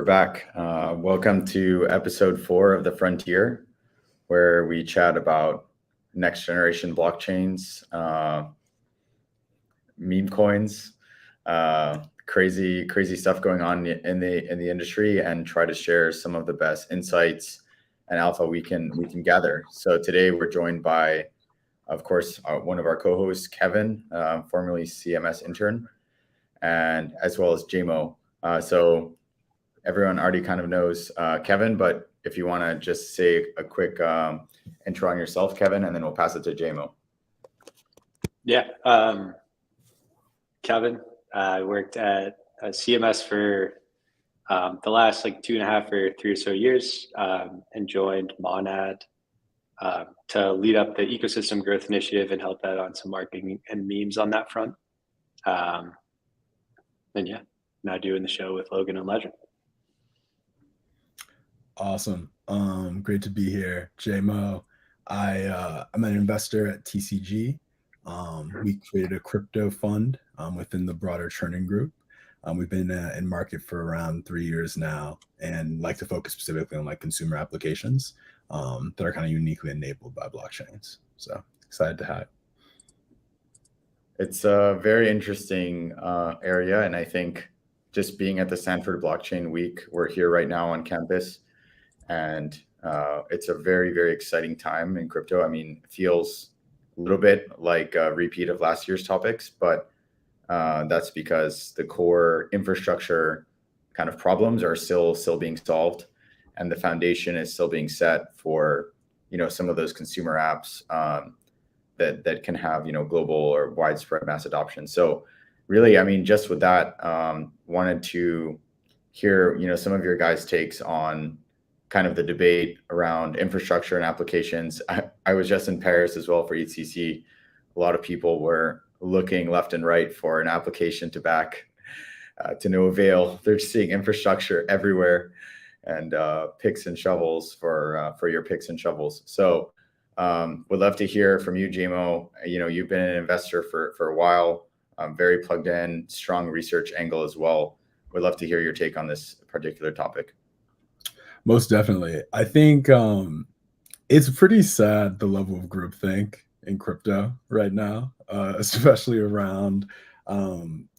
back. Welcome to episode 4 of The Frontier, where we chat about next generation blockchains, meme coins, crazy stuff going on in the industry, and try to share some of the best insights and alpha we can gather. So today we're joined by, of course, one of our co-hosts, Kevin, formerly CMS intern, and as well as JMO. So everyone already kind of knows Kevin, but if you want to just say a quick intro on yourself, Kevin, and then we'll pass it to JMO. Yeah, Kevin, I worked at CMS for the last 2.5 or 3 or so years, and joined Monad to lead up the ecosystem growth initiative and help out on some marketing and memes on that front. And yeah, now doing the show with Logan and Legend. Awesome. Great to be here, JMO. I'm an investor at TCG. We created a crypto fund within the broader Churning Group. We've been in market for around 3 years now, and like to focus specifically on consumer applications that are kind of uniquely enabled by blockchains. So excited to have it. It's a very interesting area, and I think just being at the Stanford Blockchain Week, we're here right now on campus, and it's a very exciting time in crypto. I mean, it feels a little bit like a repeat of last year's topics, but that's because the core infrastructure kind of problems are still being solved, and the foundation is still being set for some of those consumer apps that can have global or widespread mass adoption. So really, I mean, just with that, wanted to hear some of your guys' takes on kind of the debate around infrastructure and applications. I was just in Paris as well for ECC. A lot of people were looking left and right for an application to back, to no avail. They're seeing infrastructure everywhere, and picks and shovels for your picks and shovels. So would love to hear from you, JMO. You've been an investor for a while, very plugged in, strong research angle as well. Would love to hear your take on this particular topic. Most definitely. I think it's pretty sad, the level of groupthink in crypto right now, especially around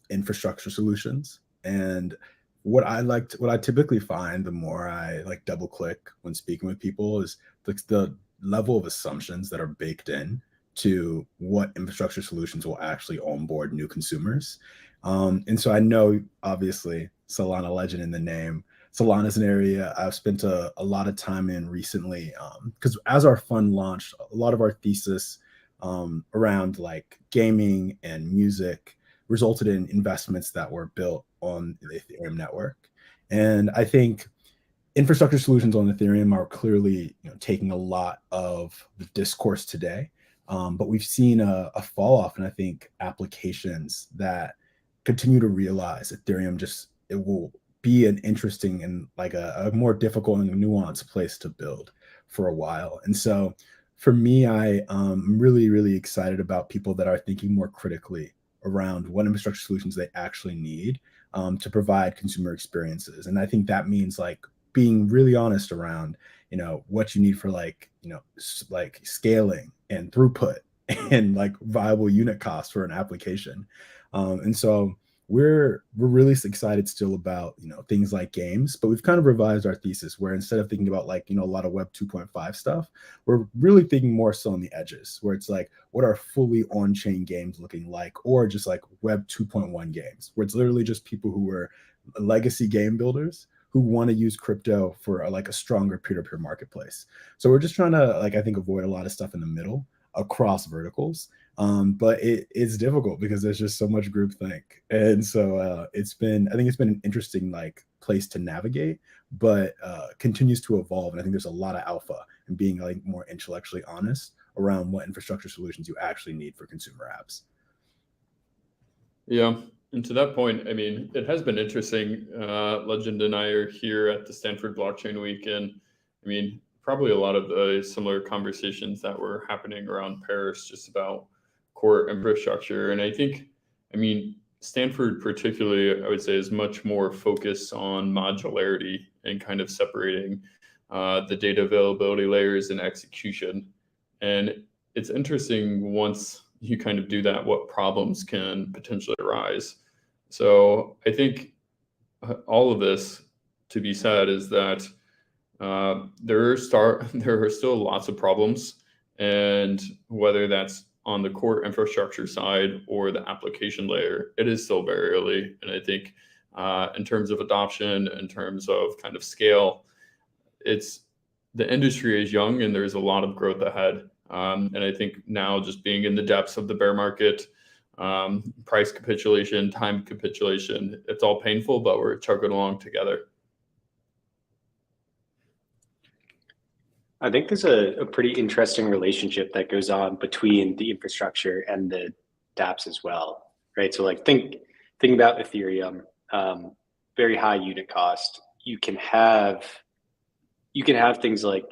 infrastructure solutions. And what I typically find, the more I double click when speaking with people, is the level of assumptions that are baked in to what infrastructure solutions will actually onboard new consumers. And so I know, obviously, Solana Legend in the name. Solana is an area I've spent a lot of time in recently, because as our fund launched, a lot of our thesis around gaming and music resulted in investments that were built on the Ethereum network. And I think infrastructure solutions on Ethereum are clearly taking a lot of the discourse today, but we've seen a fall off in, I think, applications that continue to realize Ethereum it will be an interesting and a more difficult and nuanced place to build for a while. And so for me, I'm really excited about people that are thinking more critically around what infrastructure solutions they actually need to provide consumer experiences. And I think that means being really honest around what you need for scaling and throughput and viable unit cost for an application. And so we're really excited still about things like games, but we've kind of revised our thesis where instead of thinking about a lot of Web 2.5 stuff, we're really thinking more so on the edges, where it's what are fully on-chain games looking like, or just Web 2.1 games, where it's literally just people who are legacy game builders who want to use crypto for a stronger peer-to-peer marketplace. So we're just trying to I think avoid a lot of stuff in the middle across verticals. But it's difficult because there's just so much groupthink. And so I think it's been an interesting place to navigate, but continues to evolve. And I think there's a lot of alpha in being more intellectually honest around what infrastructure solutions you actually need for consumer apps. Yeah. And to that point, I mean, it has been interesting. Legend and I are here at the Stanford Blockchain Week, and I mean, probably a lot of the similar conversations that were happening around Paris just about core infrastructure. And I think, I mean, Stanford particularly, I would say, is much more focused on modularity and kind of separating the data availability layers and execution. And it's interesting once you kind of do that, what problems can potentially arise. So I think all of this to be said is that there are still lots of problems, and whether that's on the core infrastructure side or the application layer, it is still very early. And I think in terms of adoption, in terms of kind of scale, the industry is young and there's a lot of growth ahead. And I think now just being in the depths of the bear market, price capitulation, time capitulation, it's all painful, but we're chugging along together. I think there's a pretty interesting relationship that goes on between the infrastructure and the dApps as well, right? So like think about Ethereum, very high unit cost. You can have things like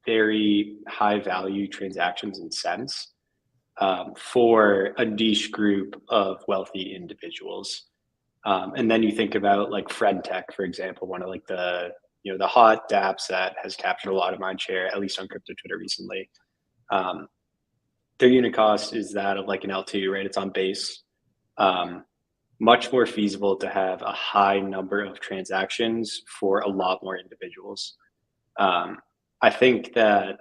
very high value transactions and cents for a niche group of wealthy individuals. And then you think about like Friend Tech, for example, one of like the hot dApps that has captured a lot of mind share, at least on crypto Twitter recently. Their unit cost is that of like an L2, right? It's on base. Much more feasible to have a high number of transactions for a lot more individuals. I think that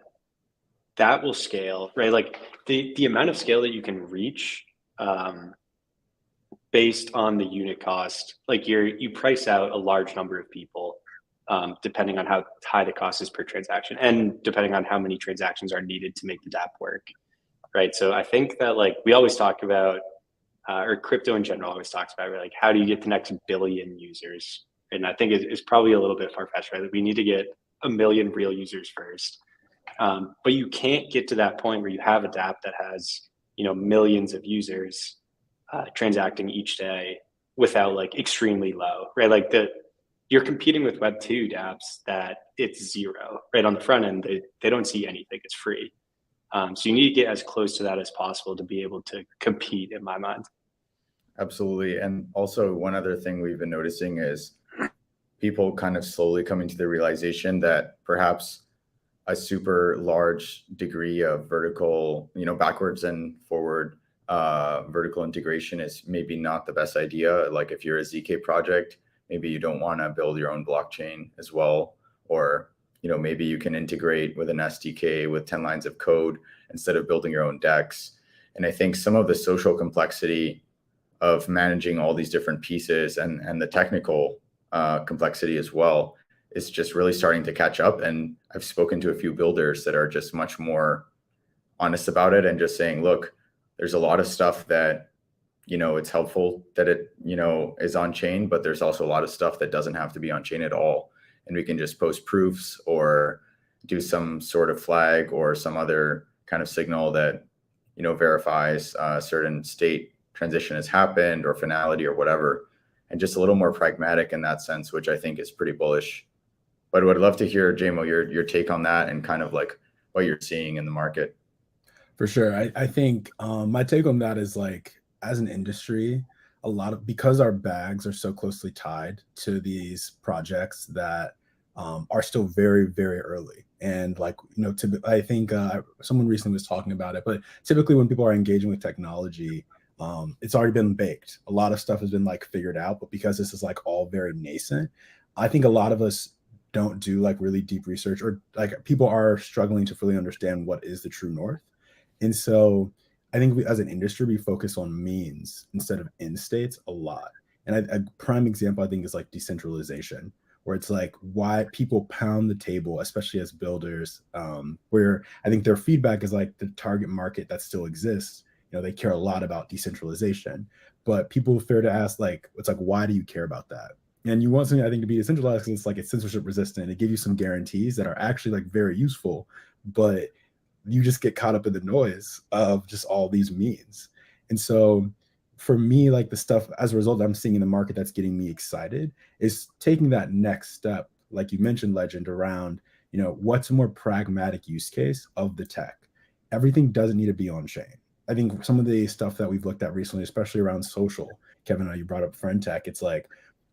will scale, right? Like the amount of scale that you can reach based on the unit cost, like you price out a large number of people depending on how high the cost is per transaction and depending on how many transactions are needed to make the dApp work, right? So I think that like we always talk about, or crypto in general always talks about, like how do you get the next billion users? And I think it's probably a little bit far-fetched, right? Like we need to get 1 million real users first. But you can't get to that point where you have a dApp that has, millions of users transacting each day without like extremely low, right? Like you're competing with Web 2 dApps that it's zero, right? On the front end, they don't see anything, it's free. So you need to get as close to that as possible to be able to compete, in my mind. Absolutely. And also one other thing we've been noticing is people kind of slowly coming to the realization that perhaps a super large degree of vertical, backwards and forward vertical integration is maybe not the best idea. Like if you're a ZK project, maybe you don't want to build your own blockchain as well, or maybe you can integrate with an SDK with 10 lines of code instead of building your own DEX. And I think some of the social complexity of managing all these different pieces and the technical complexity as well is just really starting to catch up. And I've spoken to a few builders that are just much more honest about it and just saying, look, there's a lot of stuff that it's helpful that it, is on chain, but there's also a lot of stuff that doesn't have to be on chain at all. And we can just post proofs or do some sort of flag or some other kind of signal that, verifies a certain state transition has happened or finality or whatever, and just a little more pragmatic in that sense, which I think is pretty bullish. But I'd love to hear, Jamo, your take on that and kind of like what you're seeing in the market. For sure. I think my take on that is like, as an industry, because our bags are so closely tied to these projects that are still very, very early. And like, I think someone recently was talking about it, but typically when people are engaging with technology, it's already been baked. A lot of stuff has been like figured out, but because this is like all very nascent, I think a lot of us don't do like really deep research, or like people are struggling to fully understand what is the true north. And so I think as an industry, we focus on means instead of end states a lot. And a prime example, I think, is like decentralization, where it's like why people pound the table, especially as builders, where I think their feedback is like the target market that still exists. They care a lot about decentralization, but people fear to ask, like, it's like, why do you care about that? And you want something, I think, to be decentralized because it's censorship resistant. It gives you some guarantees that are actually like very useful, but you just get caught up in the noise of just all these means. And so for me, like the stuff as a result I'm seeing in the market that's getting me excited is taking that next step, like you mentioned, Legend, around, what's a more pragmatic use case of the tech. Everything doesn't need to be on chain. I think some of the stuff that we've looked at recently, especially around social, Kevin, you brought up friend tech. It's like,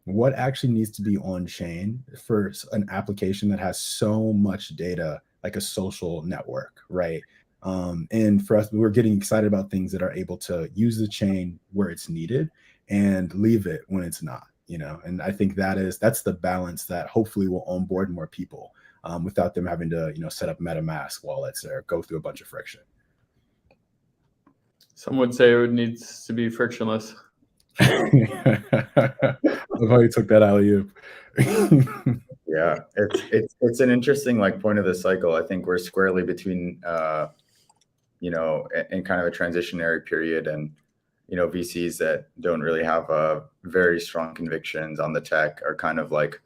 what actually needs to be on chain for an application that has so much data, like a social network, right? And for us, we're getting excited about things that are able to use the chain where it's needed and leave it when it's not, you know. And I think that's the balance that hopefully will onboard more people without them having to, you know, set up MetaMask wallets or go through a bunch of friction. Some would say it would need to be frictionless. Love how you took that alley-oop. Yeah, it's an interesting like point of the cycle. I think we're squarely between you know, in kind of a transitionary period, and you know, VCs that don't really have very strong convictions on the tech are kind of like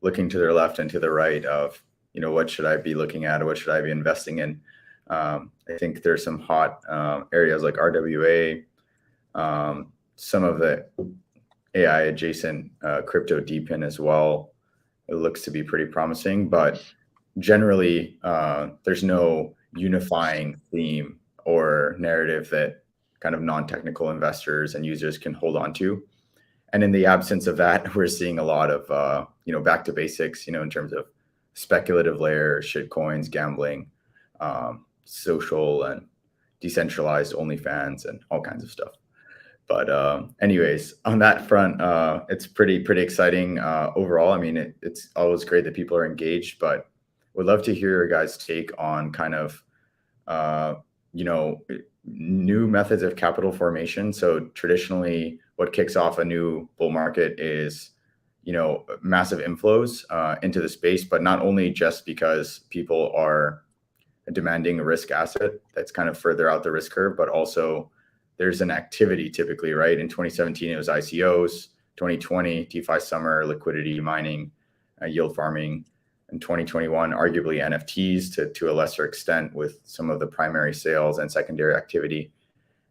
looking to their left and to the right of, you know, what should I be looking at or what should I be investing in. I think there's some hot areas like RWA, some of the AI adjacent crypto deepin as well. It looks to be pretty promising, but generally there's no unifying theme or narrative that kind of non-technical investors and users can hold on to. And in the absence of that, we're seeing a lot of you know, back to basics, you know, in terms of speculative layer, shit coins, gambling, social and decentralized OnlyFans and all kinds of stuff. But anyways, on that front, it's pretty exciting overall. I mean, it's always great that people are engaged, but would love to hear your guys' take on kind of, you know, new methods of capital formation. So traditionally, what kicks off a new bull market is, you know, massive inflows into the space, but not only just because people are demanding a risk asset that's kind of further out the risk curve, but also there's an activity typically, right? In 2017, it was ICOs, 2020, DeFi summer, liquidity mining, yield farming. In 2021, arguably NFTs to a lesser extent with some of the primary sales and secondary activity.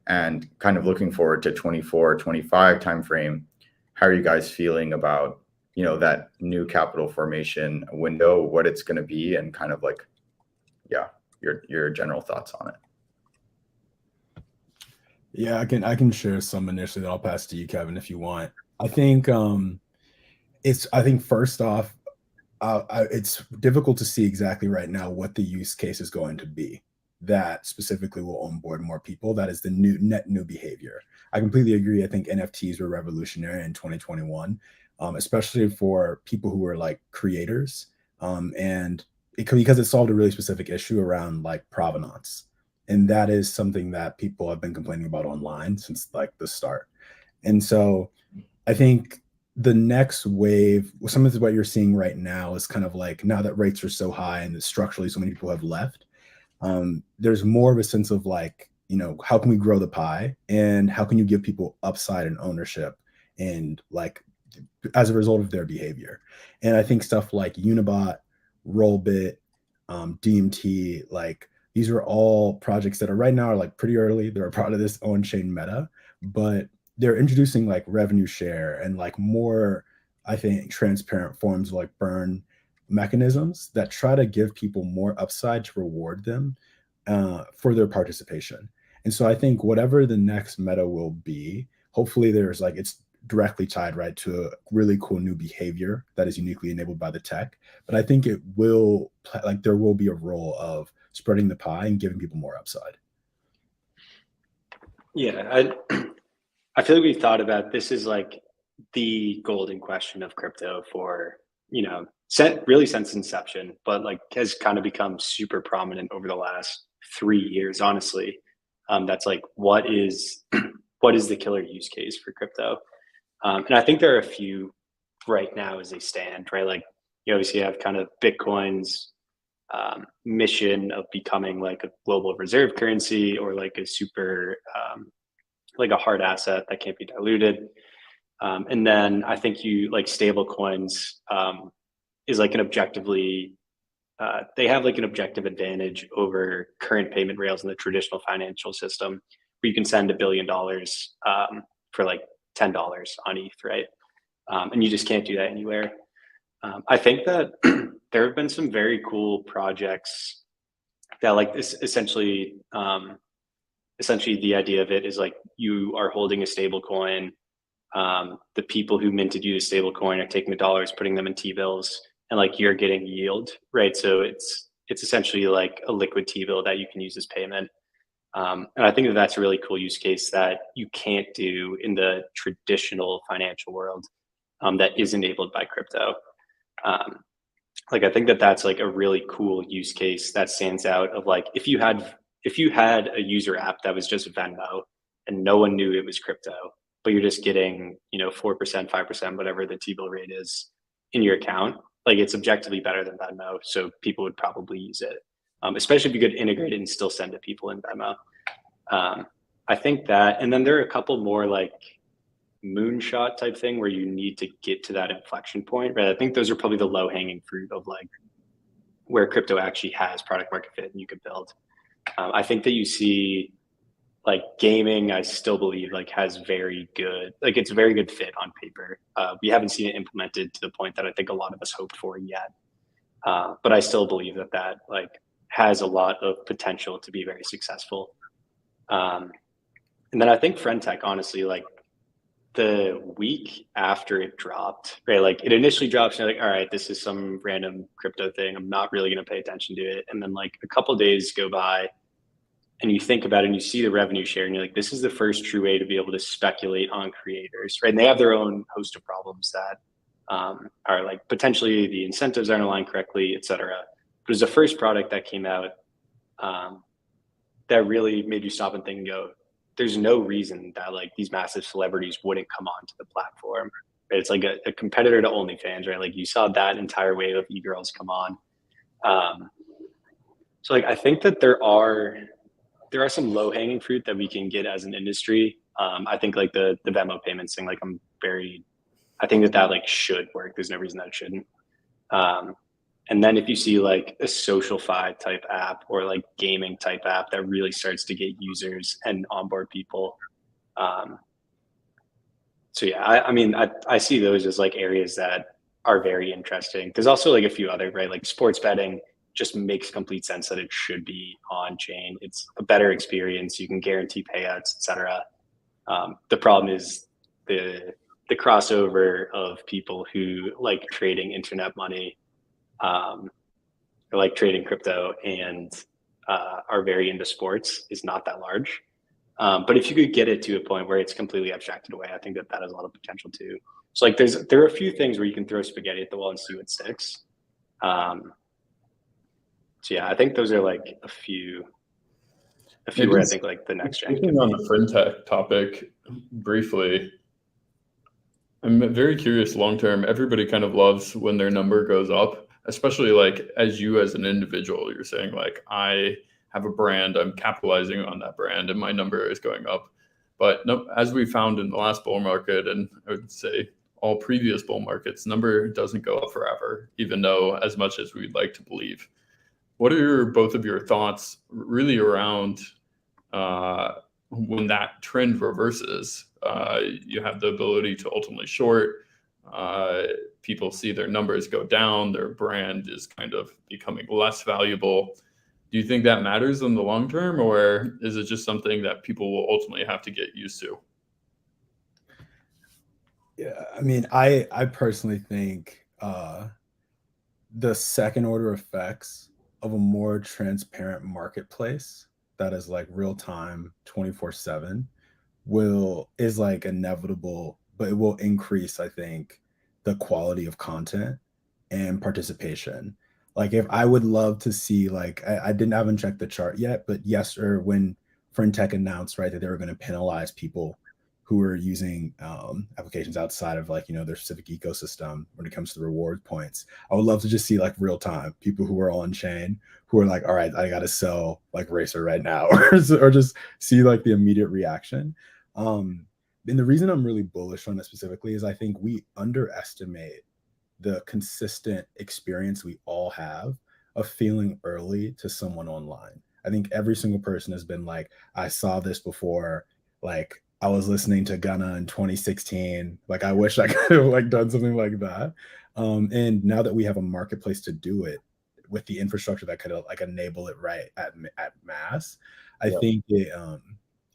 And kind of looking forward to 24, 25 timeframe, how are you guys feeling about, you know, that new capital formation window, what it's going to be, and kind of like, yeah, your general thoughts on it. Yeah, I can share some initially that I'll pass to you, Kevin, if you want. I think I think first off, it's difficult to see exactly right now what the use case is going to be that specifically will onboard more people. That is the net new behavior. I completely agree. I think NFTs were revolutionary in 2021, especially for people who were like creators, because it solved a really specific issue around like provenance. And that is something that people have been complaining about online since like the start. And so I think the next wave, some of what you're seeing right now is kind of like, now that rates are so high and structurally so many people have left, there's more of a sense of like, you know, how can we grow the pie and how can you give people upside and ownership and like as a result of their behavior. And I think stuff like Unibot, Rollbit, DMT, like these are all projects that are right now are like pretty early. They're a part of this on-chain meta, but they're introducing like revenue share and like more, I think, transparent forms of like burn mechanisms that try to give people more upside to reward them for their participation. And so I think whatever the next meta will be, hopefully there's like, it's directly tied right to a really cool new behavior that is uniquely enabled by the tech. But I think it will, like there will be a role of spreading the pie and giving people more upside. Yeah, I feel like we've thought about this is like the golden question of crypto for, you know, really since inception, but like has kind of become super prominent over the last 3 years, honestly. That's like, what is the killer use case for crypto? And I think there are a few right now as they stand, right? Like you obviously have kind of Bitcoin's mission of becoming like a global reserve currency or like a super like a hard asset that can't be diluted. And then I think you like stable coins is like an objectively they have like an objective advantage over current payment rails in the traditional financial system where you can send $1 billion for like $10 on ETH, right? And you just can't do that anywhere. I think that there have been some very cool projects that like this essentially essentially the idea of it is like you are holding a stable coin. The people who minted you the stable coin are taking the dollars, putting them in T-bills, and like you're getting yield, right? So it's essentially like a liquid T-bill that you can use as payment. And I think that that's a really cool use case that you can't do in the traditional financial world, that is enabled by crypto. Um, like I think that that's like a really cool use case that stands out of like if you had a user app that was just Venmo and no one knew it was crypto, but you're just getting, 4%, 5%, whatever the T-bill rate is in your account, like it's objectively better than Venmo. So people would probably use it, especially if you could integrate it and still send to people in Venmo. I think that, and then there are a couple more like moonshot type thing where you need to get to that inflection point, right? I think those are probably the low hanging fruit of like where crypto actually has product market fit and you could build. I think that you see like gaming, I still believe like has very good, like it's a very good fit on paper. We haven't seen it implemented to the point that I think a lot of us hoped for yet. But I still believe that that like has a lot of potential to be very successful. And then I think friend tech, honestly, like the week after it dropped, right? Like it initially drops, and you're like, all right, this is some random crypto thing. I'm not really going to pay attention to it. And then like a couple of days go by and you think about it and you see the revenue share and you're like, this is the first true way to be able to speculate on creators, right? And they have their own host of problems that are like potentially the incentives aren't aligned correctly, et cetera. But it was the first product that came out that really made you stop and think and go, there's no reason that like these massive celebrities wouldn't come onto the platform. Right? It's like a competitor to OnlyFans, right? Like you saw that entire wave of e-girls come on. So like I think that there are some low hanging fruit that we can get as an industry. I think like the Venmo payments thing, like I think that like should work. There's no reason that it shouldn't. And then if you see like a social-fi type app or like gaming type app that really starts to get users and onboard people. So yeah, I mean, I see those as like areas that are very interesting. There's also like a few other, right? Like sports betting just makes complete sense that it should be on chain. It's a better experience. You can guarantee payouts, et cetera. The problem is the crossover of people who like trading internet money, or like trading crypto and are very into sports is not that large. But if you could get it to a point where it's completely abstracted away, I think that that has a lot of potential too. So like there are a few things where you can throw spaghetti at the wall and see what sticks. So yeah, I think those are like a few where I think like the next gen. On the fintech topic briefly, I'm very curious long term. Everybody kind of loves when their number goes up, especially like as you as an individual, you're saying like, I have a brand, I'm capitalizing on that brand and my number is going up. But no, as we found in the last bull market, and I would say all previous bull markets, number doesn't go up forever, even though as much as we'd like to believe. What are both of your thoughts really around when that trend reverses? You have the ability to ultimately short. People see their numbers go down. Their brand is kind of becoming less valuable. Do you think that matters in the long term, or is it just something that people will ultimately have to get used to? Yeah, I mean, I personally think the second order effects of a more transparent marketplace that is like real time 24/7 is like inevitable, but it will increase, I think, the quality of content and participation. Like if I would love to see, like I haven't checked the chart yet, but or when FinTech announced, right, that they were going to penalize people who are using applications outside of like, their civic ecosystem when it comes to the reward points. I would love to just see like real time people who are on chain who are like, all right, I got to sell like Racer right now, or just see like the immediate reaction. And the reason I'm really bullish on it specifically is I think we underestimate the consistent experience we all have of feeling early to someone online. I think every single person has been like, I saw this before, like I was listening to Gunna in 2016. Like, I wish I could have like done something like that. And now that we have a marketplace to do it with the infrastructure that could like enable it right at mass, I think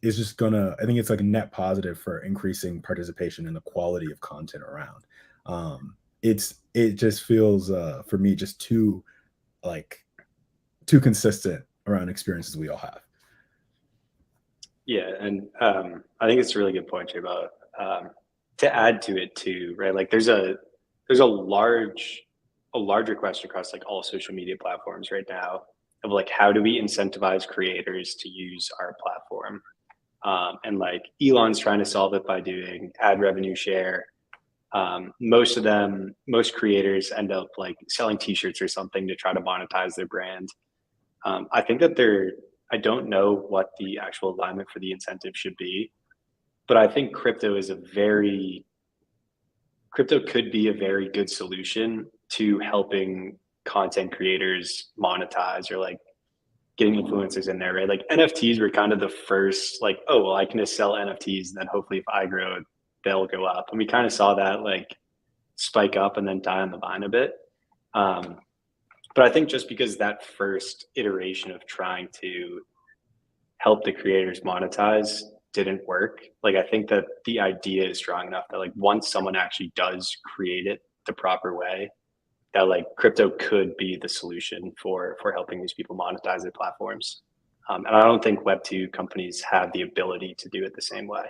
is just gonna, I think it's like a net positive for increasing participation and the quality of content around. It just feels for me just like too consistent around experiences we all have. Yeah, and I think it's a really good point, Jay, about to add to it too, right? Like there's a larger question across like all social media platforms right now of like how do we incentivize creators to use our platform? And like Elon's trying to solve it by doing ad revenue share. Most creators end up like selling t-shirts or something to try to monetize their brand. I think that I don't know what the actual alignment for the incentive should be, but I think crypto could be a very good solution to helping content creators monetize or like getting influencers in there, right? Like NFTs were kind of the first, like, oh, well, I can just sell NFTs and then hopefully if I grow, they'll go up. And we kind of saw that like spike up and then die on the vine a bit. But I think just because that first iteration of trying to help the creators monetize didn't work, like I think that the idea is strong enough that like once someone actually does create it the proper way, that like crypto could be the solution for helping these people monetize their platforms. And I don't think Web2 companies have the ability to do it the same way.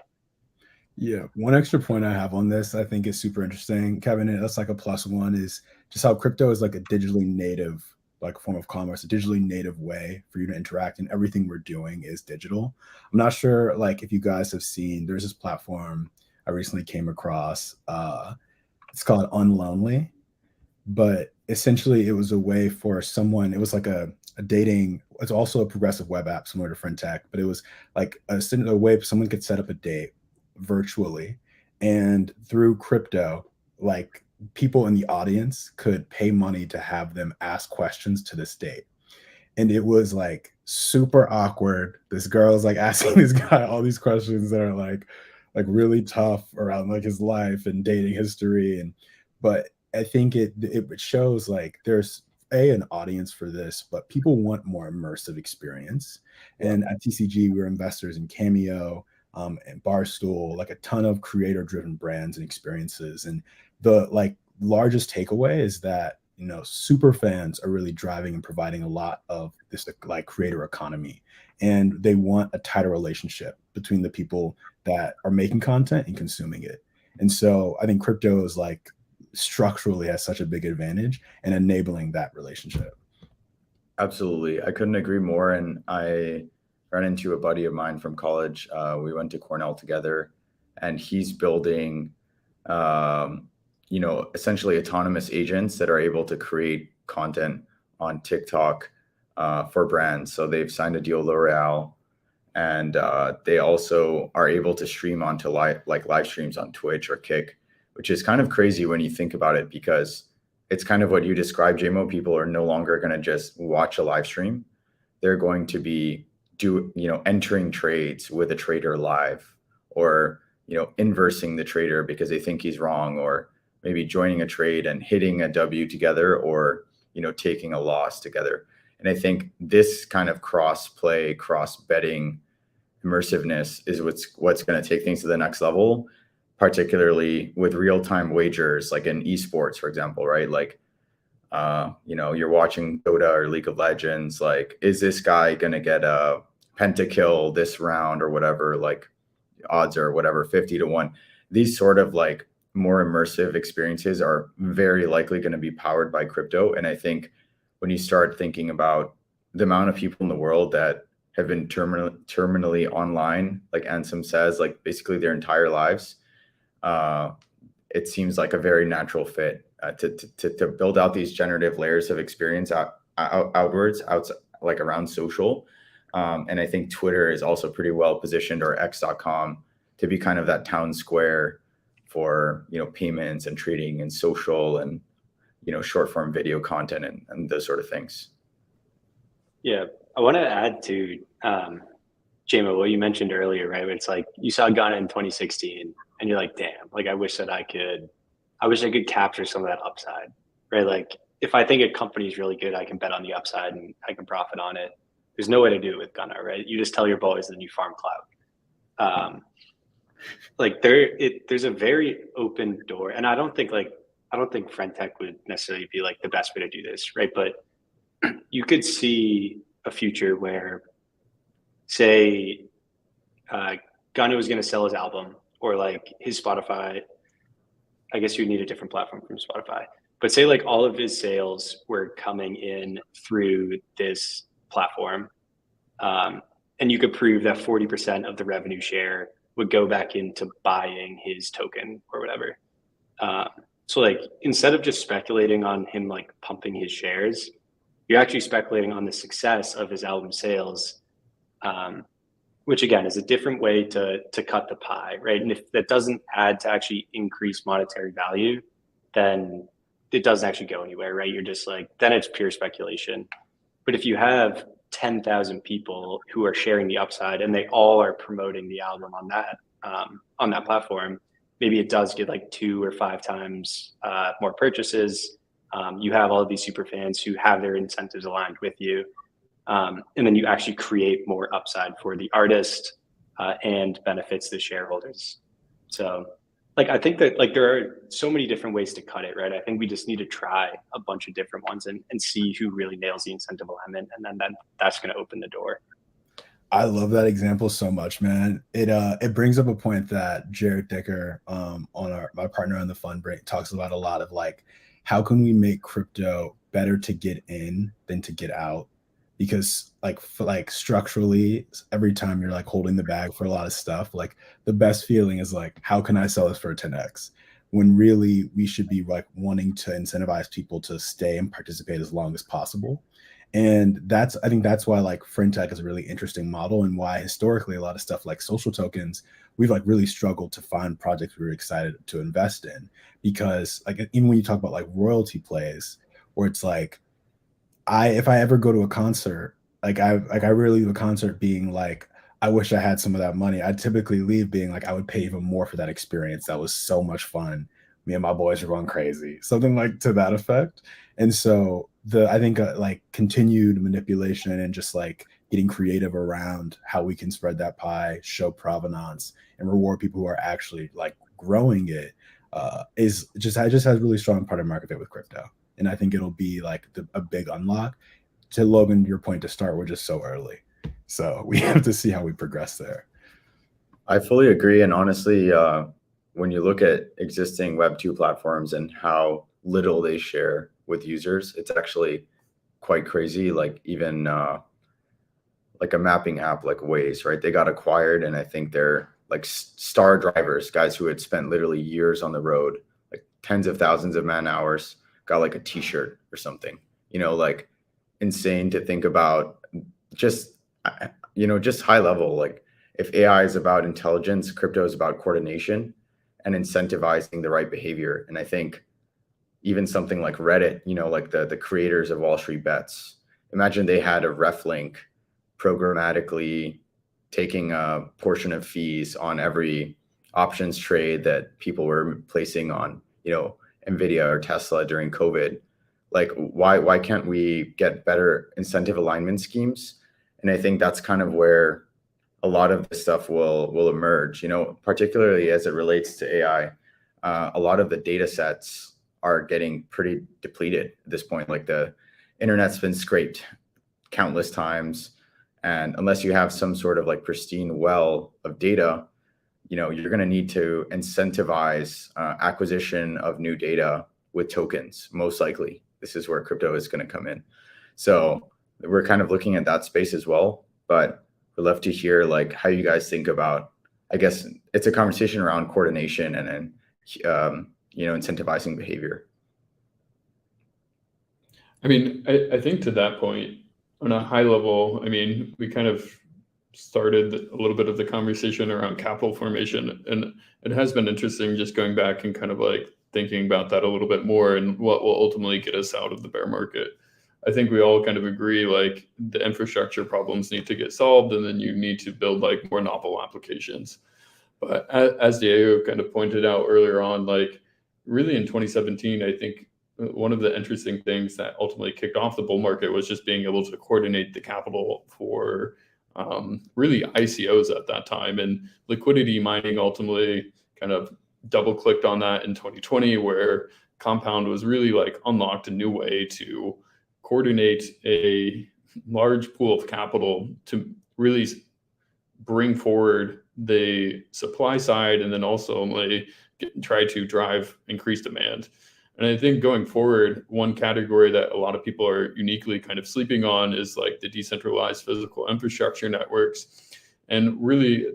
Yeah, one extra point I have on this, I think is super interesting, Kevin, and that's like a plus one, is just how crypto is like a digitally native, like form of commerce, a digitally native way for you to interact, and everything we're doing is digital. I'm not sure like if you guys have seen, there's this platform I recently came across. It's called Unlonely, but essentially it was a way for someone, it was like a dating, it's also a progressive web app similar to FriendTech, but it was like a way someone could set up a date virtually, and through crypto, like people in the audience could pay money to have them ask questions to this date. And it was like super awkward. This girl is like asking this guy all these questions that are like really tough around like his life and dating history. And but I think it shows like there's an audience for this, but people want more immersive experience. And at TCG, we were investors in Cameo, and Barstool, like a ton of creator driven brands and experiences. And the like largest takeaway is that, you know, super fans are really driving and providing a lot of this like creator economy, and they want a tighter relationship between the people that are making content and consuming it. And so I think crypto is like structurally has such a big advantage in enabling that relationship. Absolutely. I couldn't agree more. And I ran into a buddy of mine from college. We went to Cornell together, and he's building, essentially autonomous agents that are able to create content on TikTok for brands. So they've signed a deal with L'Oreal, and they also are able to stream onto live streams on Twitch or Kick, which is kind of crazy when you think about it, because it's kind of what you described, JMO. People are no longer going to just watch a live stream. They're going to be entering trades with a trader live, or, inversing the trader because they think he's wrong, or maybe joining a trade and hitting a W together, or, taking a loss together. And I think this kind of cross play, cross betting immersiveness is what's going to take things to the next level, particularly with real-time wagers, like in esports, for example, right? Like, you're watching Dota or League of Legends, like, is this guy going to get a pentakill this round or whatever? Like, odds are whatever, 50-1. These sort of like more immersive experiences are very likely going to be powered by crypto. And I think when you start thinking about the amount of people in the world that have been terminally online, like Ansem says, like basically their entire lives, it seems like a very natural fit to build out these generative layers of experience outwards, like around social. And I think Twitter is also pretty well positioned, or X.com, to be kind of that town square for, payments and trading and social and, short form video content and those sort of things. Yeah, I want to add to JMO, what you mentioned earlier, right? It's like you saw Ghana in 2016 and you're like, damn, like I wish I could capture some of that upside, right? Like if I think a company is really good, I can bet on the upside and I can profit on it. There's no way to do it with Ghana, right? You just tell your boys and you farm clout. like there's a very open door, and I don't think Frentech would necessarily be like the best way to do this, right? But you could see a future where, say, Gunna was going to sell his album or like his Spotify. I guess you would need a different platform from Spotify, but say like all of his sales were coming in through this platform, and you could prove that 40% of the revenue share would go back into buying his token or whatever. So like instead of just speculating on him like pumping his shares, you're actually speculating on the success of his album sales, which again is a different way to cut the pie, right? And if that doesn't add to actually increase monetary value, then it doesn't actually go anywhere, right? You're just like, then it's pure speculation. But if you have 10,000 people who are sharing the upside and they all are promoting the album on that platform, maybe it does get like 2 or 5 times more purchases. You have all of these super fans who have their incentives aligned with you. And then you actually create more upside for the artist and benefits the shareholders. So like, I think that like there are so many different ways to cut it, right? I think we just need to try a bunch of different ones and see who really nails the incentive alignment. And then that's going to open the door. I love that example so much, man. It brings up a point that Jared Dicker, on my partner on the fund, talks about a lot of like, how can we make crypto better to get in than to get out? Because like structurally, every time you're like holding the bag for a lot of stuff, like the best feeling is like, how can I sell this for a 10x? When really we should be like wanting to incentivize people to stay and participate as long as possible. And I think that's why like Frentech is a really interesting model, and why historically a lot of stuff like social tokens, we've like really struggled to find projects we were excited to invest in, because like even when you talk about like royalty plays, where it's like, if I ever go to a concert, I really leave a concert being like, I wish I had some of that money. I'd typically leave being like, I would pay even more for that experience. That was so much fun. Me and my boys are going crazy, something like to that effect. And so I think like continued manipulation and just like getting creative around how we can spread that pie, show provenance, and reward people who are actually like growing it just has really strong product market fit with crypto. And I think it'll be like a big unlock. To Logan, your point to start, we're just so early. So we have to see how we progress there. I fully agree. And honestly, when you look at existing Web2 platforms and how little they share with users, it's actually quite crazy. Like even like a mapping app like Waze, right? They got acquired, and I think they're like star drivers, guys who had spent literally years on the road, like tens of thousands of man hours, got like a t-shirt or something, like insane to think about. Just just high level, like if AI is about intelligence, crypto is about coordination and incentivizing the right behavior. And I think even something like Reddit, like the creators of Wall Street Bets, imagine they had a ref link programmatically taking a portion of fees on every options trade that people were placing on Nvidia or Tesla during COVID. Like why can't we get better incentive alignment schemes? And I think that's kind of where a lot of this stuff will emerge, particularly as it relates to AI. A lot of the data sets are getting pretty depleted at this point. Like the internet's been scraped countless times. And unless you have some sort of like pristine well of data, you're going to need to incentivize acquisition of new data with tokens. Most likely, this is where crypto is going to come in. So we're kind of looking at that space as well. But we'd love to hear like how you guys think about, I guess it's a conversation around coordination and then, incentivizing behavior. I mean, I think to that point, on a high level, I mean, we kind of started a little bit of the conversation around capital formation, and it has been interesting just going back and kind of like thinking about that a little bit more and what will ultimately get us out of the bear market. I think we all kind of agree like the infrastructure problems need to get solved, and then you need to build like more novel applications. But as Diego kind of pointed out earlier on, like really in 2017, I think one of the interesting things that ultimately kicked off the bull market was just being able to coordinate the capital for really ICOs at that time, and liquidity mining ultimately kind of double clicked on that in 2020, where Compound was really like unlocked a new way to coordinate a large pool of capital to really bring forward the supply side and then also try to drive increased demand. And I think going forward, one category that a lot of people are uniquely kind of sleeping on is like the decentralized physical infrastructure networks, and really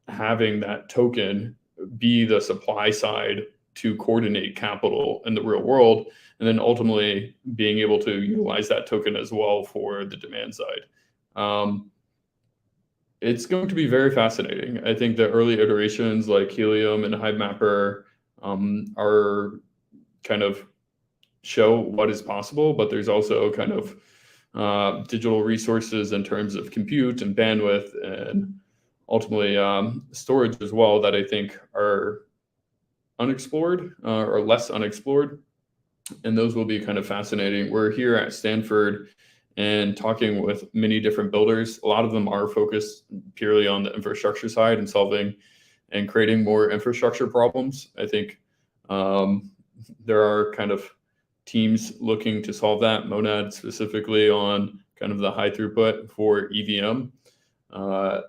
having that token be the supply side to coordinate capital in the real world, and then ultimately being able to utilize that token as well for the demand side. It's going to be very fascinating. I think the early iterations like Helium and HiveMapper are kind of show what is possible, but there's also kind of digital resources in terms of compute and bandwidth and ultimately storage as well that I think are unexplored or less unexplored. And those will be kind of fascinating. We're here at Stanford and talking with many different builders. A lot of them are focused purely on the infrastructure side and solving and creating more infrastructure problems. I think there are kind of teams looking to solve that. Monad specifically on kind of the high throughput for EVM.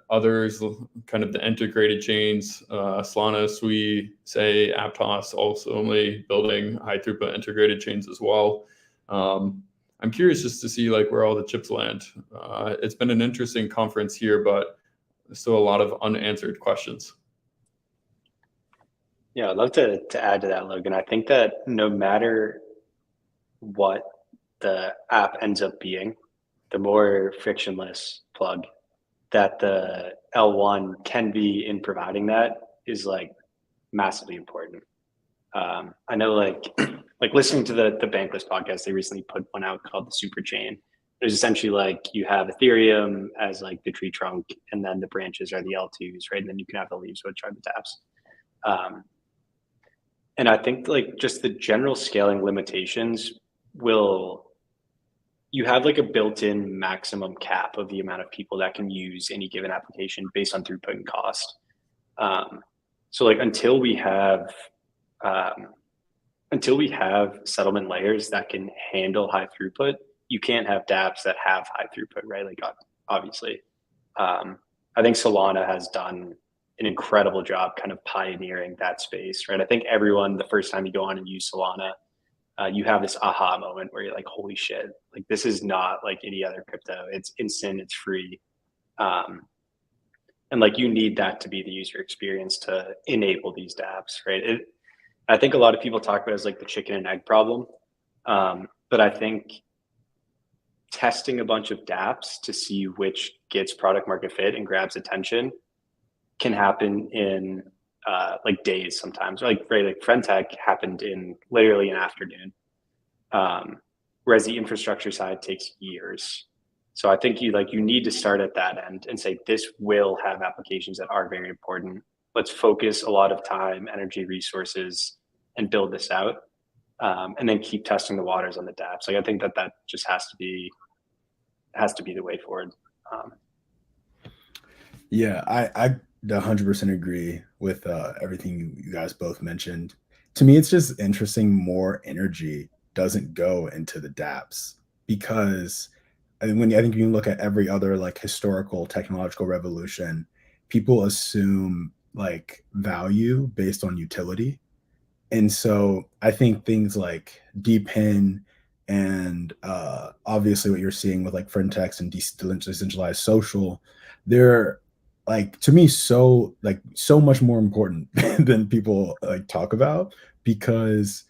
Others kind of the integrated chains, Solana, Sui, Say, Aptos also only building high throughput integrated chains as well. I'm curious just to see like where all the chips land. It's been an interesting conference here, but still a lot of unanswered questions. Yeah, I'd love to add to that, Logan. I think that no matter what the app ends up being, the more frictionless plug that the L1 can be in providing that is like massively important. I know like listening to the Bankless podcast, they recently put one out called the Super Chain. There's essentially like you have Ethereum as like the tree trunk, and then the branches are the L2s, right? And then you can have the leaves, which are the taps. And I think like just the general scaling limitations you have like a built-in maximum cap of the amount of people that can use any given application based on throughput and cost. So like until we have settlement layers that can handle high throughput, you can't have dApps that have high throughput, right? Like obviously, I think Solana has done an incredible job kind of pioneering that space, right? I think everyone, the first time you go on and use Solana, you have this aha moment where you're like, holy shit, like this is not like any other crypto. It's instant, it's free. And like you need that to be the user experience to enable these dApps, right? I think a lot of people talk about it as like the chicken and egg problem. But I think testing a bunch of dApps to see which gets product market fit and grabs attention can happen in like days sometimes, like right, like FriendTech happened in literally an afternoon, whereas the infrastructure side takes years. So I think you need to start at that end and say this will have applications that are very important. Let's focus a lot of time, energy, resources, and build this out, and then keep testing the waters on the dApps. Like I think that just has to be the way forward. Yeah, I 100% agree with everything you guys both mentioned. To me, it's just interesting more energy doesn't go into the dApps, because I think you look at every other like historical technological revolution, people assume like value based on utility. And so I think things like DePIN and obviously what you're seeing with like FriendTech and decentralized social, they're like to me so much more important than people like talk about, because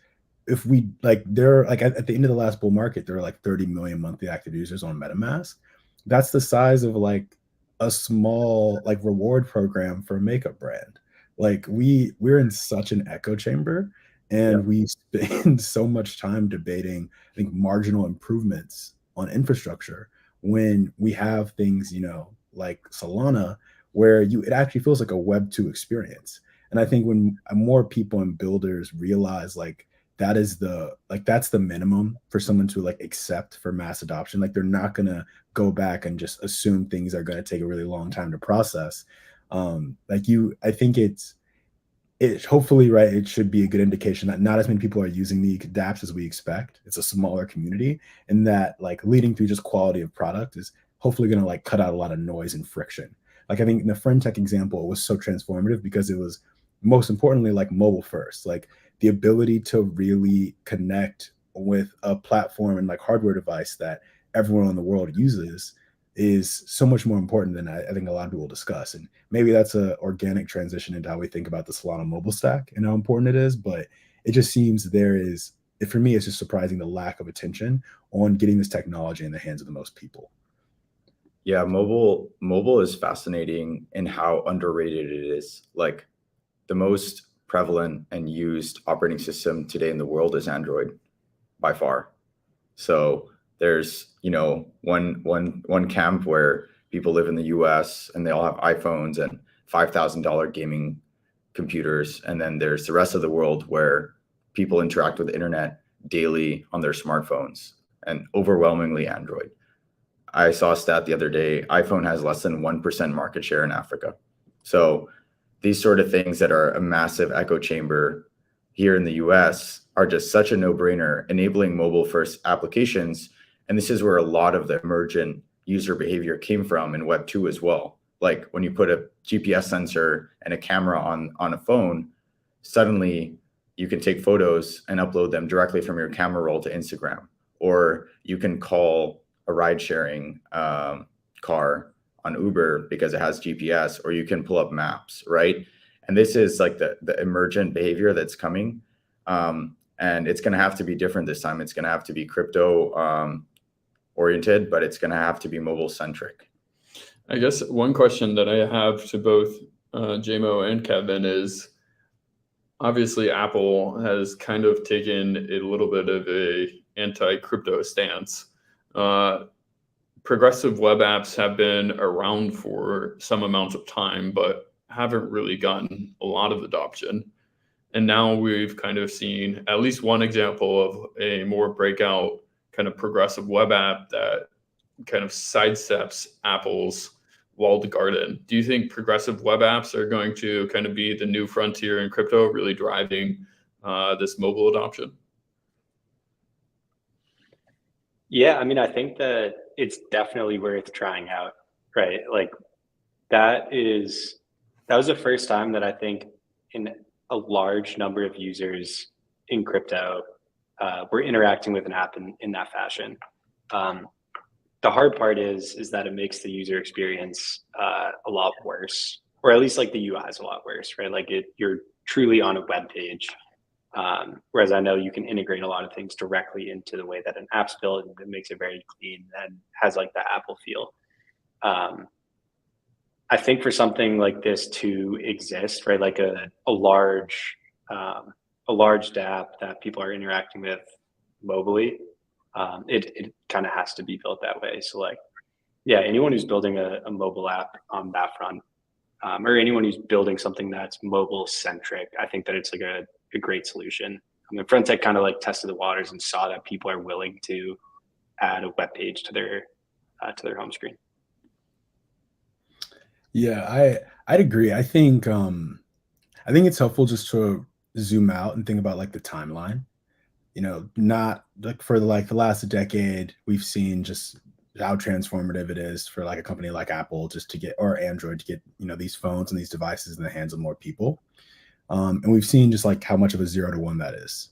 if we like they're like at the end of the last bull market, there are like 30 million monthly active users on MetaMask. That's the size of like a small like reward program for a makeup brand. Like we're in such an echo chamber, and we spend so much time debating I think marginal improvements on infrastructure when we have things like Solana, where it actually feels like a Web 2 experience. And I think when more people and builders realize like that's the minimum for someone to like accept for mass adoption. Like they're not gonna go back and just assume things are gonna take a really long time to process. I think it hopefully, right, it should be a good indication that not as many people are using the dApps as we expect. It's a smaller community, and that like leading through just quality of product is hopefully going to like cut out a lot of noise and friction. Like I think in the friend tech example, it was so transformative because it was most importantly like mobile first, like the ability to really connect with a platform and like hardware device that everyone in the world uses is so much more important than I think a lot of people discuss. And maybe that's a organic transition into how we think about the Solana mobile stack and how important it is. But it just seems for me, it's just surprising the lack of attention on getting this technology in the hands of the most people. Yeah, mobile is fascinating in how underrated it is. Like the most prevalent and used operating system today in the world is Android by far. So there's, one camp where people live in the US and they all have iPhones and $5,000 gaming computers. And then there's the rest of the world where people interact with the internet daily on their smartphones, and overwhelmingly Android. I saw a stat the other day, iPhone has less than 1% market share in Africa. So these sort of things that are a massive echo chamber here in the US are just such a no-brainer, enabling mobile first applications. And this is where a lot of the emergent user behavior came from in Web 2 as well. Like when you put a GPS sensor and a camera on a phone, suddenly you can take photos and upload them directly from your camera roll to Instagram, or you can call a ride sharing car on Uber because it has GPS, or you can pull up maps, right? And this is like the emergent behavior that's coming. And it's going to have to be different this time. It's going to have to be crypto oriented, but it's going to have to be mobile centric. I guess one question that I have to both JMO and Kevin is, obviously Apple has kind of taken a little bit of a anti-crypto stance. Progressive web apps have been around for some amount of time, but haven't really gotten a lot of adoption. And now we've kind of seen at least one example of a more breakout kind of progressive web app that kind of sidesteps Apple's walled garden. Do you think progressive web apps are going to kind of be the new frontier in crypto, really driving this mobile adoption? Yeah, I mean, I think that it's definitely worth trying out, right? Like that was the first time that I think in a large number of users in crypto were interacting with an app in that fashion. The hard part is that it makes the user experience a lot worse, or at least like the UI is a lot worse, right? Like you're truly on a web page. Whereas I know you can integrate a lot of things directly into the way that an app's built, and it makes it very clean and has like the Apple feel. I think for something like this to exist, right, like a large dApp that people are interacting with mobily, it kind of has to be built that way. So like, yeah, anyone who's building a mobile app on that front, or anyone who's building something that's mobile centric, I think that it's like a great solution. I mean, Frontech kind of like tested the waters and saw that people are willing to add a web page to their home screen. Yeah, I'd agree. I think it's helpful just to zoom out and think about like the timeline. Not like for the last decade, we've seen just how transformative it is for like a company like Apple just to get, or Android to get, these phones and these devices in the hands of more people. And we've seen just like how much of a 0 to 1 that is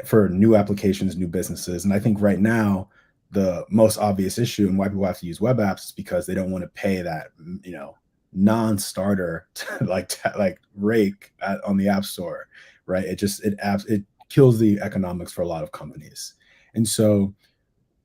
for new applications, new businesses. And I think right now, the most obvious issue and why people have to use web apps is because they don't want to pay that, non-starter like rake on the App Store, right? It kills the economics for a lot of companies. And so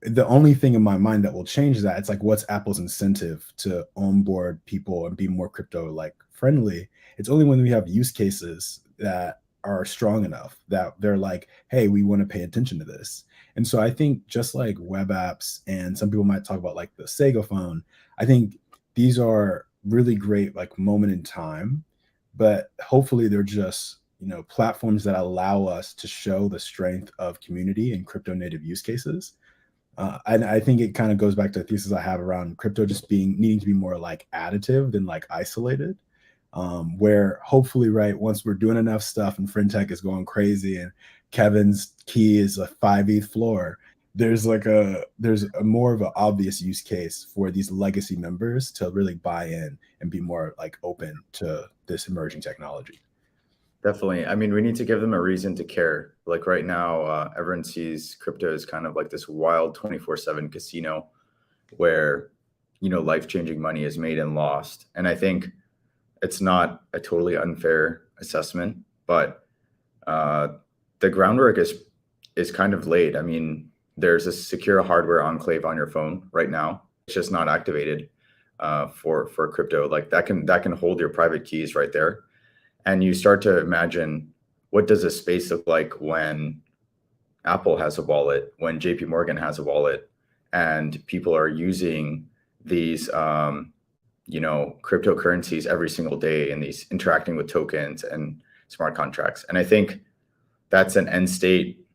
the only thing in my mind that will change that, it's like, what's Apple's incentive to onboard people and be more crypto like friendly? It's only when we have use cases that are strong enough that they're like, hey, we want to pay attention to this. And so I think just like web apps, and some people might talk about like the Sega phone, I think these are really great like moment in time, but hopefully they're just, platforms that allow us to show the strength of community and crypto native use cases. And I think it kind of goes back to the thesis I have around crypto just needing to be more like additive than like isolated. Where hopefully, right, once we're doing enough stuff and FinTech is going crazy and Kevin's key is a 5 ETH floor, there's a more of an obvious use case for these legacy members to really buy in and be more like open to this emerging technology. Definitely. I mean, we need to give them a reason to care. Like right now, everyone sees crypto as kind of like this wild 24/7 casino where, life-changing money is made and lost. And I think it's not a totally unfair assessment, but the groundwork is kind of laid. I mean, there's a secure hardware enclave on your phone right now. It's just not activated for crypto. Like that can hold your private keys right there. And you start to imagine, what does a space look like when Apple has a wallet, when JP Morgan has a wallet, and people are using these cryptocurrencies every single day, and these interacting with tokens and smart contracts. And I think that's an end state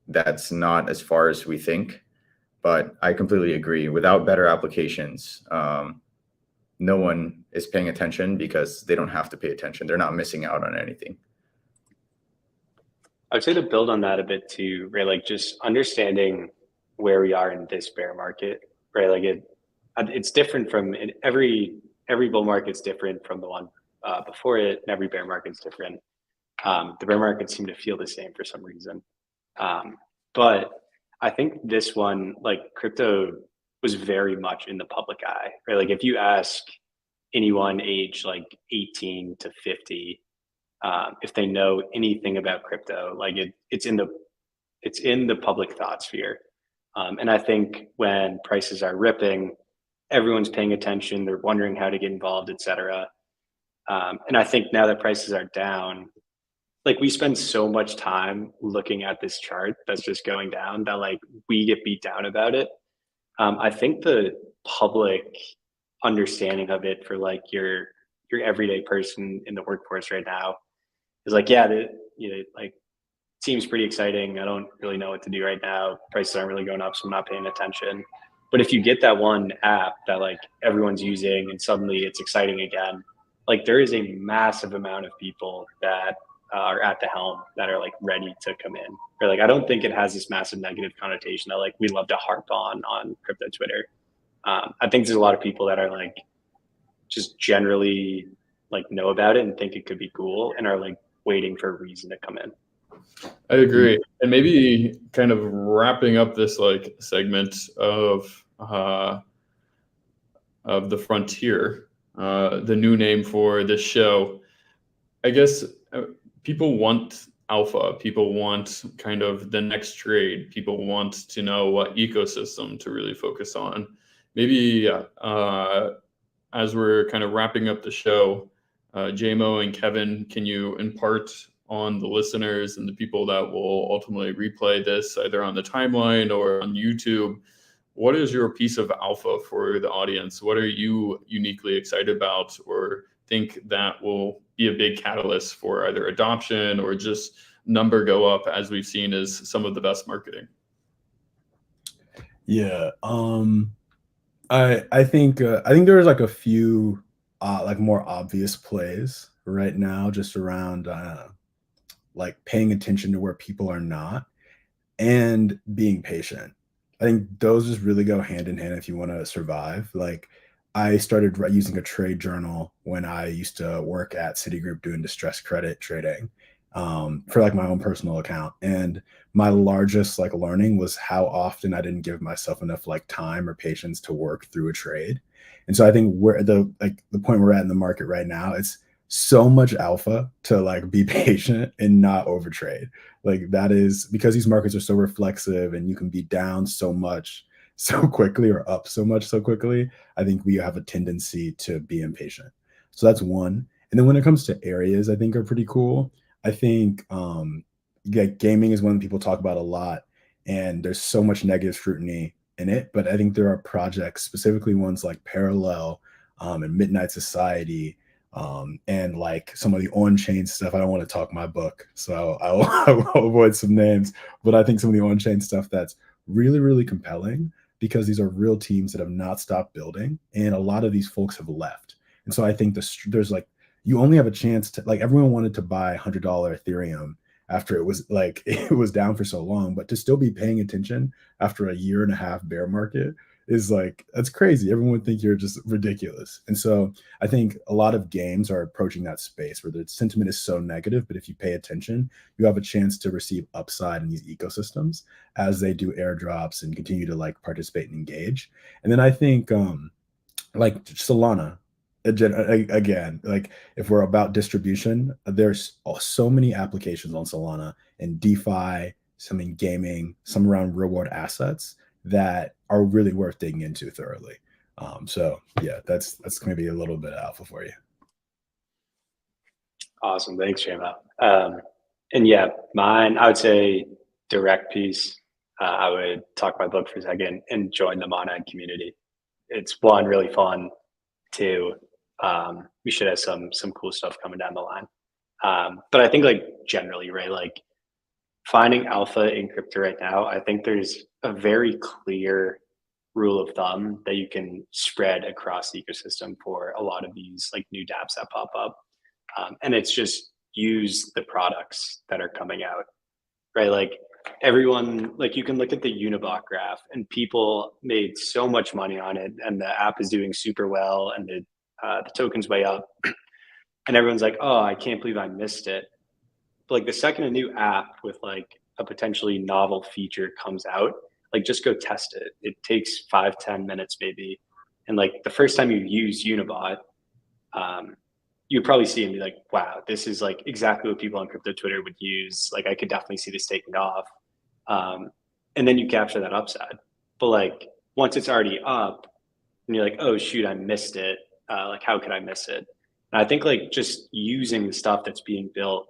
that's not as far as we think, but I completely agree. Without better applications, no one is paying attention because they don't have to pay attention. They're not missing out on anything. I would say to build on that a bit too, right? Like just understanding where we are in this bear market, right? Like it's different from every bull market's different from the one before it, and every bear market's different. The bear markets seem to feel the same for some reason. But I think this one, like crypto, was very much in the public eye, right? Like if you ask anyone age like 18 to 50, if they know anything about crypto, like it's in the public thought sphere. And I think when prices are ripping, everyone's paying attention. They're wondering how to get involved, et cetera. And I think now that prices are down, like we spend so much time looking at this chart that's just going down that like we get beat down about it. I think the public understanding of it for like your everyday person in the workforce right now is like, yeah, like seems pretty exciting. I don't really know what to do right now. Prices aren't really going up, so I'm not paying attention. But if you get that one app that like everyone's using and suddenly it's exciting again, like there is a massive amount of people that are at the helm that are like ready to come in. Or like I don't think it has this massive negative connotation that like we love to harp on crypto Twitter. I think there's a lot of people that are like just generally like know about it and think it could be cool and are like waiting for a reason to come in. I agree. And maybe kind of wrapping up this like segment of the frontier, the new name for this show, I guess people want alpha. People want kind of the next trade. People want to know what ecosystem to really focus on. Maybe as we're kind of wrapping up the show, JMO and Kevin, can you impart on the listeners and the people that will ultimately replay this either on the timeline or on YouTube, what is your piece of alpha for the audience? What are you uniquely excited about or think that will be a big catalyst for either adoption or just number go up as we've seen as some of the best marketing? Yeah, I think there's like a few like more obvious plays right now just around like paying attention to where people are not and being patient. I think those just really go hand in hand if you want to survive. Like I started using a trade journal when I used to work at Citigroup doing distressed credit trading for like my own personal account. And my largest like learning was how often I didn't give myself enough like time or patience to work through a trade. And so I think we're the point we're at in the market right now, it's so much alpha to like be patient and not overtrade. Like that is because these markets are so reflexive and you can be down so much so quickly or up so much so quickly. I think we have a tendency to be impatient. So that's one. And then when it comes to areas I think are pretty cool, I think gaming is one that people talk about a lot and there's so much negative scrutiny in it. But I think there are projects, specifically ones like Parallel and Midnight Society, And like some of the on-chain stuff, I don't want to talk my book, so I will avoid some names, but I think some of the on-chain stuff that's really, really compelling because these are real teams that have not stopped building, and a lot of these folks have left. And so I think there's like, you only have a chance to, like, everyone wanted to buy $100 Ethereum after it was like it was down for so long, but to still be paying attention after a year and a half bear market is like, that's crazy. Everyone would think you're just ridiculous. And so I think a lot of games are approaching that space where the sentiment is so negative, but if you pay attention, you have a chance to receive upside in these ecosystems as they do airdrops and continue to like participate and engage. And then I think like Solana, again, like if we're about distribution, there's so many applications on Solana and DeFi, some in gaming, some around real world assets that are really worth digging into thoroughly. So yeah, that's going to be a little bit of alpha for you. Awesome, thanks, Jamo. And yeah, mine, I would say direct piece. I would talk my book for a second and join the Monad community. It's one, really fun. Two, we should have some cool stuff coming down the line. But I think like generally, right, like finding alpha in crypto right now, I think there's a very clear rule of thumb that you can spread across the ecosystem for a lot of these like new dApps that pop up. And it's just use the products that are coming out, right? Like everyone, like you can look at the Uniblock graph and people made so much money on it and the app is doing super well and the token's way up. And everyone's like, oh, I can't believe I missed it. But like the second a new app with like a potentially novel feature comes out, like just go test it. It takes 5-10 minutes maybe. And like the first time you use Unibot, you'd probably see and be like, wow, this is like exactly what people on crypto Twitter would use. Like I could definitely see this taking off. And then you capture that upside. But like once it's already up and you're like, oh shoot, I missed it. Like how could I miss it? And I think like just using the stuff that's being built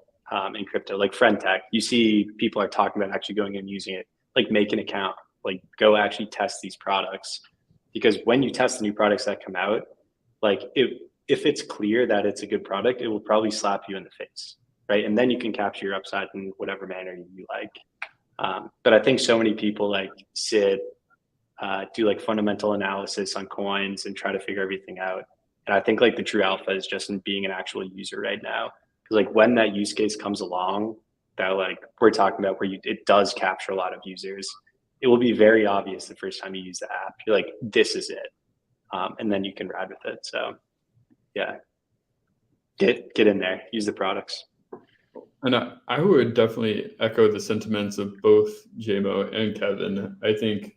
in crypto, like friend tech, you see people are talking about actually going and using it, like make an account, like go actually test these products. Because when you test the new products that come out, like if it's clear that it's a good product, it will probably slap you in the face, right? And then you can capture your upside in whatever manner you like. But I think so many people like sit, do like fundamental analysis on coins and try to figure everything out. And I think like the true alpha is just in being an actual user right now. Because like when that use case comes along that like we're talking about where it does capture a lot of users, it will be very obvious the first time you use the app. You're like, this is it. And then you can ride with it. So yeah, get in there, use the products. And I would definitely echo the sentiments of both Jamo and Kevin. I think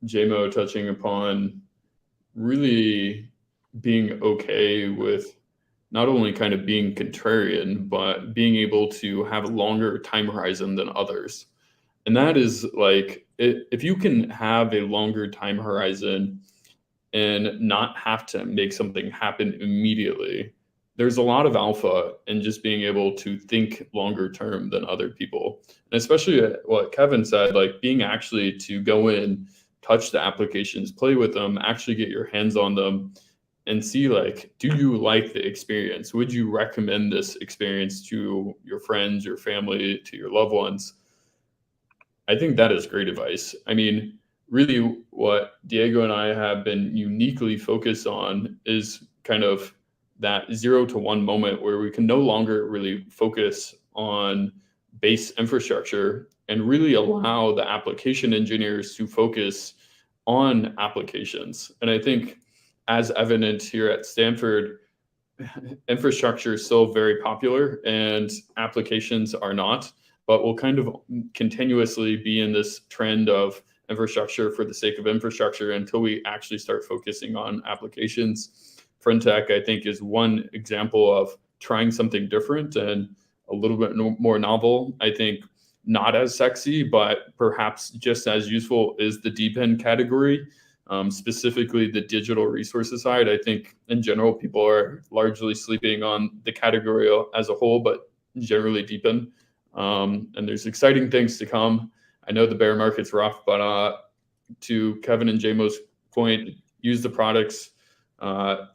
Jamo touching upon really being okay with not only kind of being contrarian, but being able to have a longer time horizon than others. And that is like, if you can have a longer time horizon and not have to make something happen immediately, there's a lot of alpha in just being able to think longer term than other people. And especially what Kevin said, like being actually to go in, touch the applications, play with them, actually get your hands on them and see like, do you like the experience? Would you recommend this experience to your friends, your family, to your loved ones? I think that is great advice. I mean, really what Diego and I have been uniquely focused on is kind of that 0 to 1 moment where we can no longer really focus on base infrastructure and really allow the application engineers to focus on applications. And I think as evident here at Stanford, infrastructure is still very popular and applications are not, but we'll kind of continuously be in this trend of infrastructure for the sake of infrastructure until we actually start focusing on applications. Friendtech, I think, is one example of trying something different and a little bit more novel. I think not as sexy, but perhaps just as useful is the deep end category, specifically the digital resources side. I think in general, people are largely sleeping on the category as a whole, but generally deep end. And there's exciting things to come. I know the bear market's rough, but to Kevin and Jamo's point, use the products,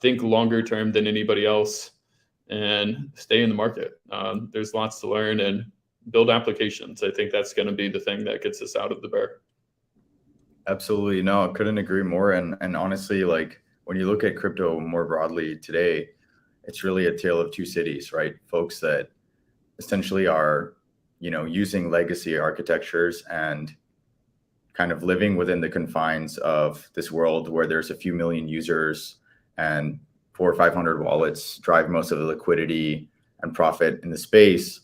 think longer term than anybody else. and stay in the market. There's lots to learn and build applications. I think that's going to be the thing that gets us out of the bear. Absolutely. No, I couldn't agree more. And honestly, like when you look at crypto more broadly today, it's really a tale of two cities, right? Folks that essentially are, using legacy architectures and kind of living within the confines of this world where there's a few million users and 400 or 500 wallets drive most of the liquidity and profit in the space.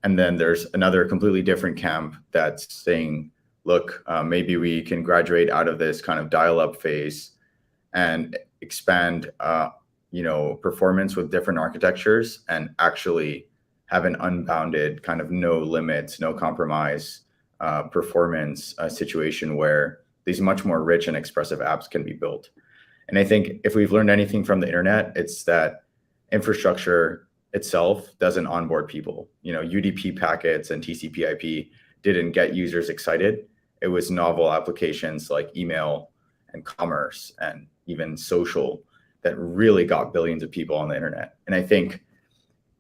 And then there's another completely different camp that's saying, look, maybe we can graduate out of this kind of dial-up phase and expand, performance with different architectures and actually have an unbounded kind of no limits, no compromise performance situation where these much more rich and expressive apps can be built. And I think if we've learned anything from the internet, it's that infrastructure itself doesn't onboard people. UDP packets and TCP/IP didn't get users excited. It was novel applications like email and commerce and even social that really got billions of people on the internet. And I think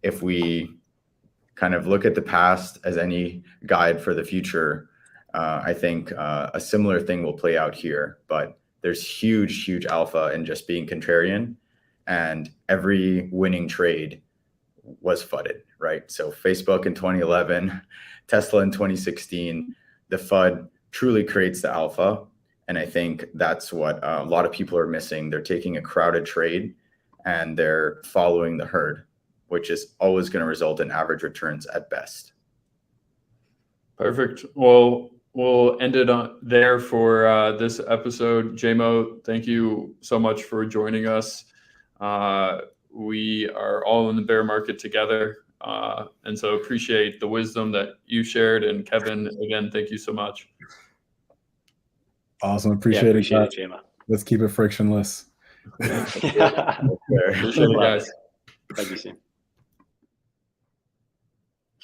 if we kind of look at the past as any guide for the future, I think a similar thing will play out here. But there's huge alpha in just being contrarian, and every winning trade was FUDed, right? So Facebook in 2011, Tesla in 2016, the FUD truly creates the alpha. And I think that's what a lot of people are missing. They're taking a crowded trade and they're following the herd, which is always going to result in average returns at best. Perfect. Well, we'll end it on there for this episode. JMO, thank you so much for joining us. We are all in the bear market together. And so appreciate the wisdom that you shared. And Kevin, again, thank you so much. Awesome. Appreciate it, JMO. Let's keep it frictionless. Appreciate it, guys. Thank you, Sam.